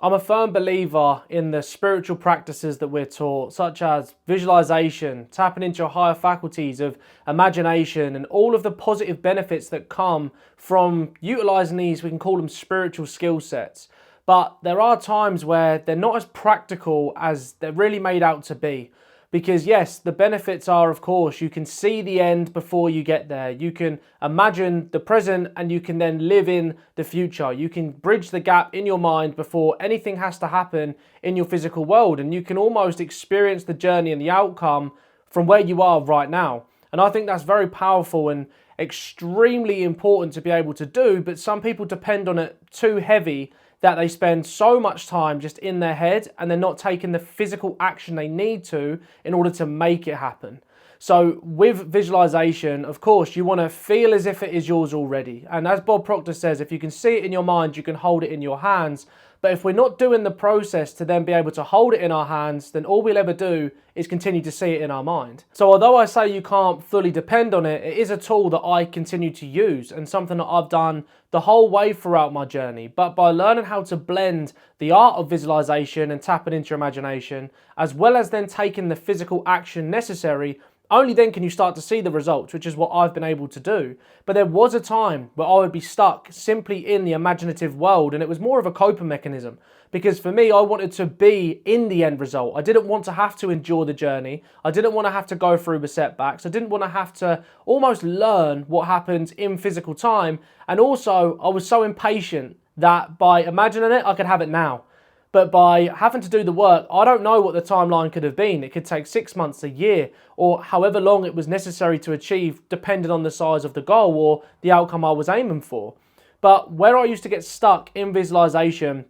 I'm a firm believer in the spiritual practices that we're taught, such as visualization, tapping into your higher faculties of imagination, and all of the positive benefits that come from utilizing these, we can call them spiritual skill sets. But there are times where they're not as practical as they're really made out to be. Because yes, the benefits are, of course, you can see the end before you get there. You can imagine the present and you can then live in the future. You can bridge the gap in your mind before anything has to happen in your physical world. And you can almost experience the journey and the outcome from where you are right now. And I think that's very powerful and extremely important to be able to do. But some people depend on it too heavy, that they spend so much time just in their head and they're not taking the physical action they need to in order to make it happen. So with visualization, of course, you want to feel as if it is yours already. And as Bob Proctor says, if you can see it in your mind, you can hold it in your hands. But if we're not doing the process to then be able to hold it in our hands, then all we'll ever do is continue to see it in our mind. So although I say you can't fully depend on it, it is a tool that I continue to use and something that I've done the whole way throughout my journey. But by learning how to blend the art of visualization and tapping into your imagination, as well as then taking the physical action necessary, only then can you start to see the results, which is what I've been able to do. But there was a time where I would be stuck simply in the imaginative world, and it was more of a coping mechanism. Because for me, I wanted to be in the end result. I didn't want to have to endure the journey. I didn't want to have to go through the setbacks. I didn't want to have to almost learn what happens in physical time. And also, I was so impatient that by imagining it, I could have it now. But by having to do the work, I don't know what the timeline could have been. It could take 6 months, a year, or however long it was necessary to achieve, depending on the size of the goal or the outcome I was aiming for. But where I used to get stuck in visualization,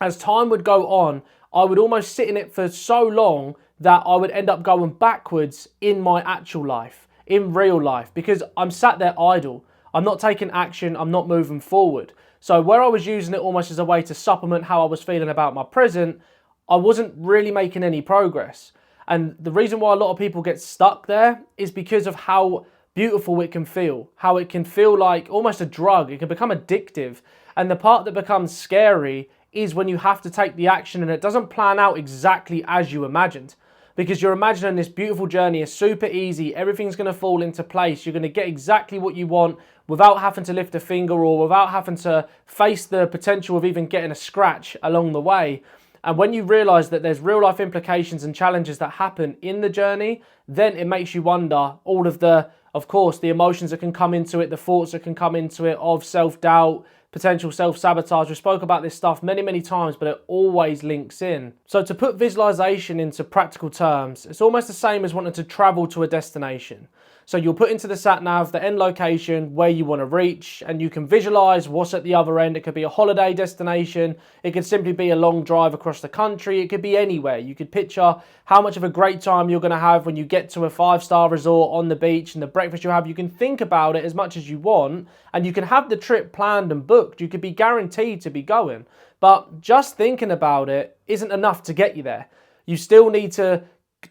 as time would go on, I would almost sit in it for so long that I would end up going backwards in my actual life, in real life, because I'm sat there idle. I'm not taking action, I'm not moving forward. So where I was using it almost as a way to supplement how I was feeling about my present, I wasn't really making any progress. And the reason why a lot of people get stuck there is because of how beautiful it can feel, how it can feel like almost a drug. It can become addictive. And the part that becomes scary is when you have to take the action and it doesn't plan out exactly as you imagined. Because you're imagining this beautiful journey is super easy, everything's going to fall into place, you're going to get exactly what you want without having to lift a finger or without having to face the potential of even getting a scratch along the way. And when you realise that there's real life implications and challenges that happen in the journey, then it makes you wonder all of the, of course, the emotions that can come into it, the thoughts that can come into it of self-doubt, potential self-sabotage. We spoke about this stuff many, many times, but it always links in. So to put visualization into practical terms, it's almost the same as wanting to travel to a destination. So you'll put into the sat nav the end location where you want to reach, and you can visualize what's at the other end. It could be a holiday destination. It could simply be a long drive across the country. It could be anywhere. You could picture how much of a great time you're going to have when you get to a 5-star resort on the beach and the breakfast you have. You can think about it as much as you want, and you can have the trip planned and booked. You could be guaranteed to be going. But just thinking about it isn't enough to get you there. You still need to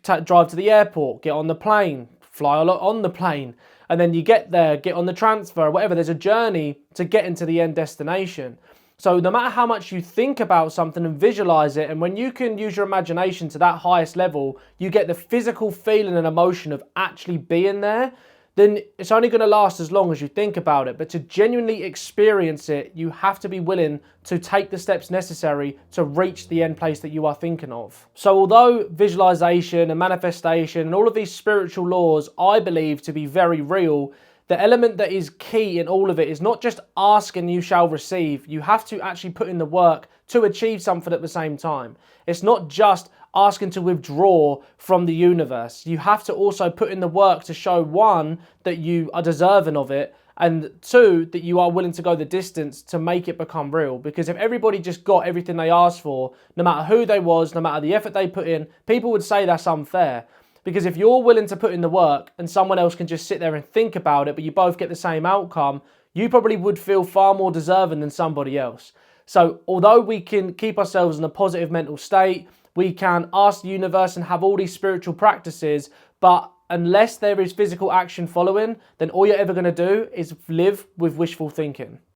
drive to the airport, get on the plane, fly on the plane, and then you get there, get on the transfer, whatever. There's a journey to get into the end destination. So no matter how much you think about something and visualize it, and when you can use your imagination to that highest level, you get the physical feeling and emotion of actually being there, then it's only going to last as long as you think about it. But to genuinely experience it, you have to be willing to take the steps necessary to reach the end place that you are thinking of. So although visualization and manifestation and all of these spiritual laws I believe to be very real, the element that is key in all of it is not just ask and you shall receive. You have to actually put in the work to achieve something at the same time. It's not just asking to withdraw from the universe. You have to also put in the work to show, one, that you are deserving of it, and two, that you are willing to go the distance to make it become real. Because if everybody just got everything they asked for, no matter who they was, no matter the effort they put in, people would say that's unfair. Because if you're willing to put in the work and someone else can just sit there and think about it, but you both get the same outcome, you probably would feel far more deserving than somebody else. So although we can keep ourselves in a positive mental state, we can ask the universe and have all these spiritual practices, but unless there is physical action following, then all you're ever going to do is live with wishful thinking.